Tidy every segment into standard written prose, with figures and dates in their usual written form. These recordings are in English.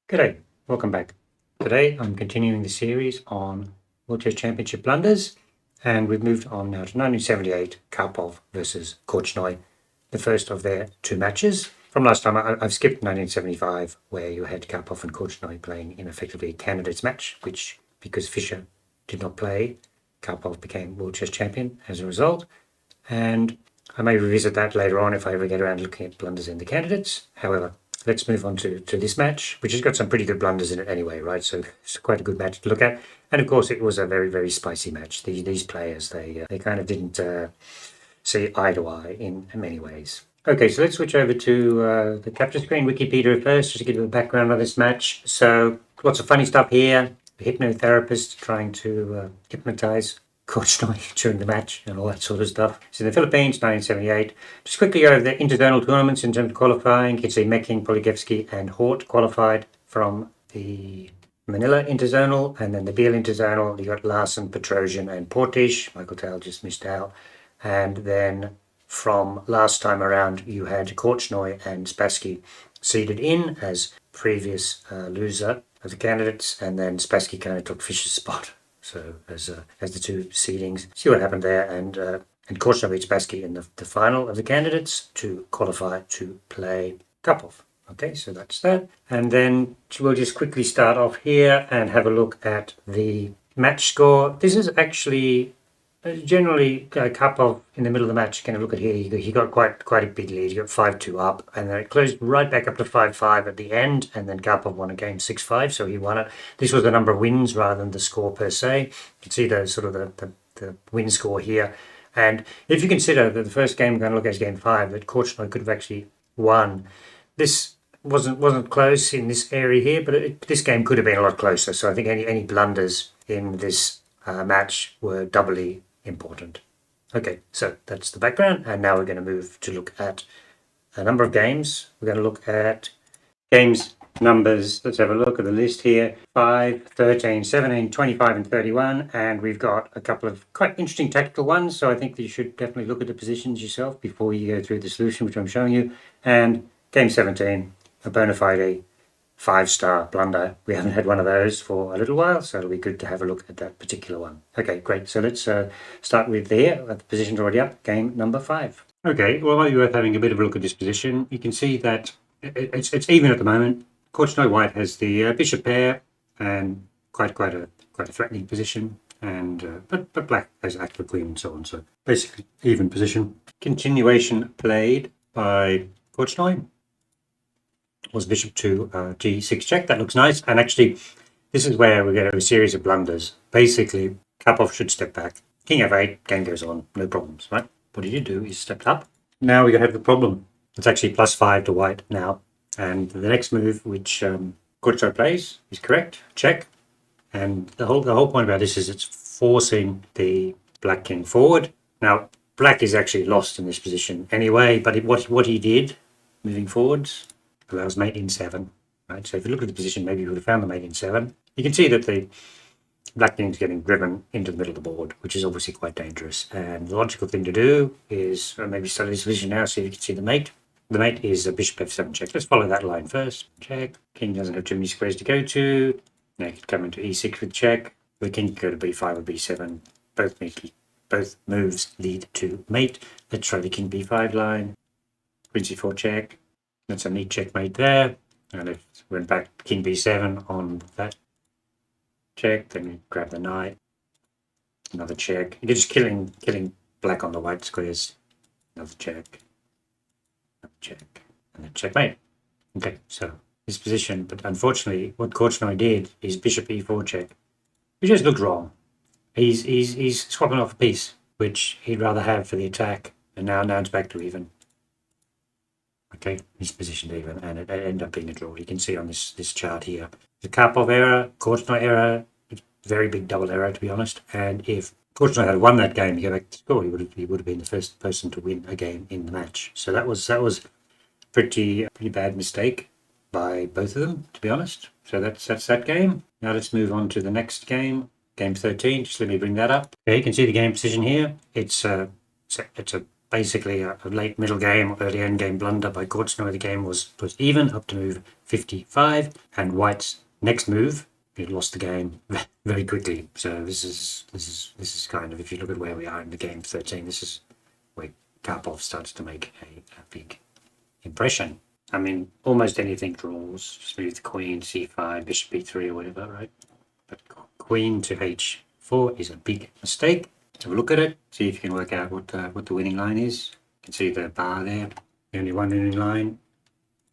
G'day, welcome back. Today I'm continuing the series on World Chess Championship blunders, and we've moved on now to 1978 Karpov versus Korchnoi, the first of their two matches. From last time, I've skipped 1975, where you had Karpov and Korchnoi playing in effectively a candidates match, which, because Fischer did not play, Karpov became World Chess Champion as a result. And I may revisit that later on if I ever get around to looking at blunders in the candidates. However, let's move on to this match, which has got some pretty good blunders in it anyway, right? So it's quite a good match to look at. And of course, it was a very, very spicy match. These players, they kind of didn't see eye to eye in many ways. Okay, so let's switch over to the capture screen, Wikipedia first, just to give you a background on this match. So lots of funny stuff here. The hypnotherapist trying to hypnotize Korchnoi during the match and all that sort of stuff. So in the Philippines, 1978. Just quickly over the interzonal tournaments in terms of qualifying. You can see Meking, Polygevsky and Hort qualified from the Manila interzonal, and then the Biel interzonal. You got Larsen, Petrosian and Portish. Michael Tail just missed out. And then from last time around, you had Korchnoi and Spassky seeded in as previous loser of the candidates, and then Spassky kind of took Fischer's spot. So as the two seedings, see what happened there, and Korchnoi beat Spassky in the final of the candidates to qualify to play Karpov. Okay, so that's that. And then we'll just quickly start off here and have a look at the match score. This is actually generally Karpov in the middle of the match. Kind of look at here. He got quite a big lead. He got 5-2 up, and then it closed right back up to 5-5 at the end. And then Karpov won a game 6-5, so he won it. This was the number of wins rather than the score per se. You can see the sort of the win score here. And if you consider that the first game we're going to look at is game 5, that Korchnoi could have actually won. This wasn't close in this area here, but this game could have been a lot closer. So I think any blunders in this match were doubly important. Okay, so that's the background, and now we're going to move to look at a number of games. We're going to look at games numbers. Let's have a look at the list here. 5, 13, 17, 25 and 31, and we've got a couple of quite interesting tactical ones, so I think that you should definitely look at the positions yourself before you go through the solution, which I'm showing you. And game 17, a bona fide 5-star blunder. We haven't had one of those for a little while, so it'll be good to have a look at that particular one. Okay, great. So let's start with there. The position's already up. Game number 5. Okay, well, while you're having a bit of a look at this position, you can see that it's even at the moment. Korchnoi White has the bishop pair and quite a threatening position, and but Black has active queen and so on. So basically even position. Continuation played by Korchnoi was bishop to g6 check. That looks nice. And actually, this is where we get a series of blunders. Basically, Karpov should step back. King f8, game goes on, no problems, right? What he did do is stepped up. Now we have the problem. It's actually +5 to White now. And the next move, which Korchnoi plays, is correct. Check. And the whole point about this is it's forcing the Black king forward. Now, Black is actually lost in this position anyway, but what he did, moving forwards, allows mate in 7, right? So if you look at the position, maybe you would have found the mate in 7. You can see that the Black king is getting driven into the middle of the board, which is obviously quite dangerous. And the logical thing to do is maybe study this position now so you can see the mate. The mate is a bishop f7 check. Let's follow that line first. Check. King doesn't have too many squares to go to. Now you could come into e6 with check. The king could go to b5 or b7. Both moves lead to mate. Let's try the king b5 line. Queen c4 check. That's a neat checkmate there. And if we went back king b7 on that check, then we grab the knight. Another check. You're just killing Black on the white squares. Another check. Another check. And then checkmate. Okay, so this position, but unfortunately what Korchnoi did is bishop e4 check. It just looked wrong. He's swapping off a piece, which he'd rather have for the attack, and now it's back to even. Okay, he's positioned even, and it ended up being a draw. You can see on this chart here. The Karpov error, Korchnoi error, very big double error to be honest. And if Korchnoi had won that game, you go back to score, he would have been the first person to win a game in the match. So that was pretty bad mistake by both of them, to be honest. So that's that game. Now let's move on to the next game, game 13. Just let me bring that up. Okay, you can see the game position here. It's a basically a late middle game, early end game blunder by Korchnoi. The game was even up to move 55, and White's next move, he lost the game very quickly. So this is kind of, if you look at where we are in the game 13, this is where Karpov starts to make a big impression. I mean, almost anything draws. Just move the queen, c5, bishop b3 or whatever, right? But queen to h4 is a big mistake. Have a look at it, see if you can work out what the winning line is. You can see the bar there, the only one winning line,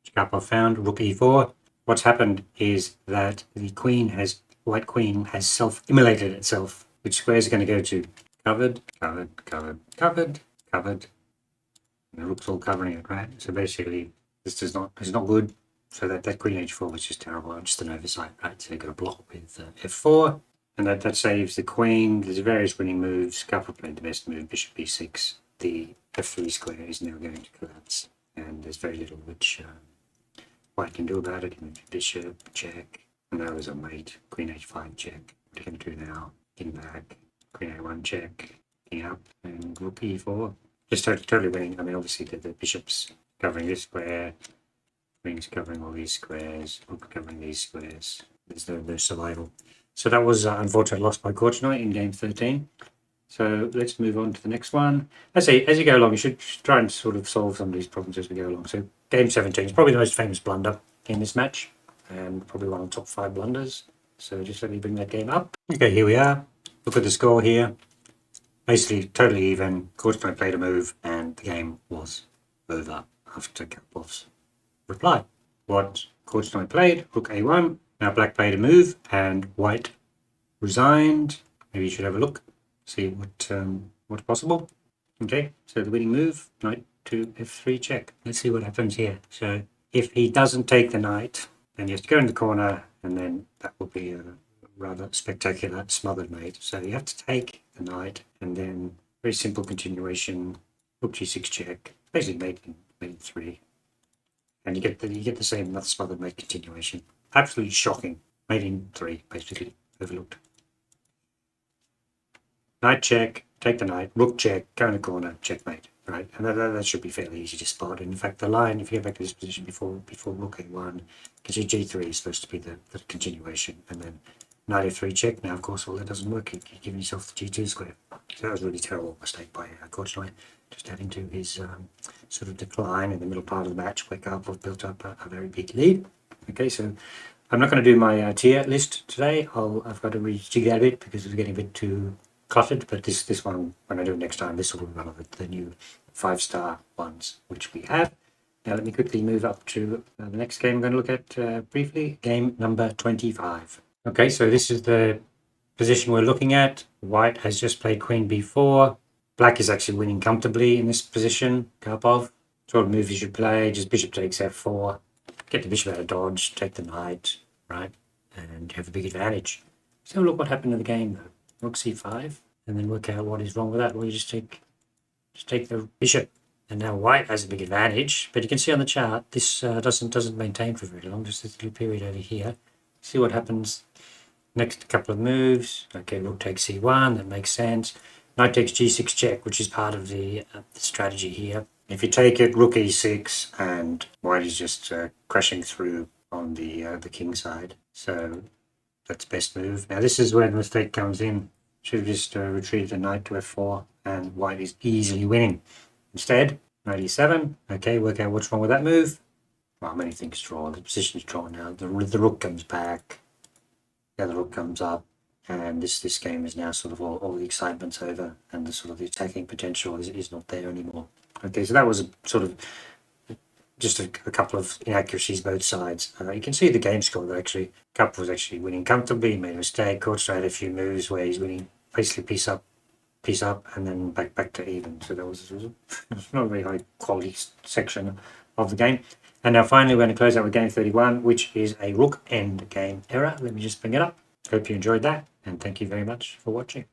which Karpov found, rook e4. What's happened is that the white queen has self-immolated itself. Which square is going to go to? Covered, covered, covered, covered, covered. And the rook's all covering it, right? So basically, this is not good. So that queen h4 was just terrible, just an oversight, right? So you've got a block with f4. And that saves the queen. There's various winning moves. Karpov played the best move, bishop b6. The f3 square is now going to collapse. And there's very little which White can do about it. Bishop, check. And now there's a mate. Queen h5, check. What are you going to do now? King back. Queen a1, check. King up. And rook e4. Just totally winning. I mean, obviously the bishop's covering this square. Queen's covering all these squares. Rook covering these squares. There's no survival. So that was unfortunately lost by Korchnoi in game 13. So let's move on to the next one. As you go along, you should try and sort of solve some of these problems as we go along. So game 17 is probably the most famous blunder in this match, and probably one of the top 5 blunders. So just let me bring that game up. Okay, here we are. Look at the score here. Basically totally even. Korchnoi played a move, and the game was over after Karpov's reply. What Korchnoi played, rook a1. Now Black played a move, and White resigned. Maybe you should have a look, see what's possible. Okay, so the winning move, knight to f3 check. Let's see what happens here. So if he doesn't take the knight, then he has to go in the corner, and then that will be a rather spectacular smothered mate. So you have to take the knight, and then very simple continuation, rook g6 check, basically mate in 3. And you get the same another smothered mate continuation. Absolutely shocking. Mate in 3, basically, overlooked. Knight check, take the knight, rook check, go in the corner, checkmate, right? And that should be fairly easy to spot. And in fact, the line, if you go back to this position before rook a1, you can see g3 is supposed to be the continuation, and then knight f3 check. Now, of course, well, that doesn't work. You're giving yourself the g2 square. So that was a really terrible mistake by Korchnoi, just adding to his sort of decline in the middle part of the match, where Karpov built up a very big lead. Okay, so I'm not going to do my tier list today. I've got to rejig that a bit because it's getting a bit too cluttered. But this one, when I do it next time, this will be one of the new 5-star ones which we have. Now let me quickly move up to the next game I'm going to look at briefly. Game number 25. Okay, so this is the position we're looking at. White has just played queen b4. Black is actually winning comfortably in this position. Karpov, sort of move you should play, just bishop takes f4. Get the bishop out of dodge, take the knight, right? And you have a big advantage. So look what happened in the game though. Rook c5, and then work out what is wrong with that. Well, you just take the bishop, and now White has a big advantage. But you can see on the chart, this doesn't maintain for very long. Just this little period over here. See what happens next couple of moves. Okay, rook takes c1. That makes sense. Knight takes g6 check, which is part of the strategy here. If you take it, rook e6, and White is just crashing through on the king side. So that's best move. Now this is where the mistake comes in. Should have just retrieved the knight to f4, and White is easily winning. Instead, knight e7. Okay, work out what's wrong with that move. Well, many things draw. The position is drawn now. The rook comes back. The other rook comes up. And this game is now sort of all the excitement's over, and the sort of the attacking potential is not there anymore. Okay, so that was sort of just a couple of inaccuracies both sides. You can see the game score that actually Karpov was actually winning comfortably. He made a mistake. Korchnoi had a few moves where he's winning basically piece up, and then back to even. So that was not a very high quality section of the game. And now finally we're going to close out with game 31, which is a rook end game error. Let me just bring it up. Hope you enjoyed that, and thank you very much for watching.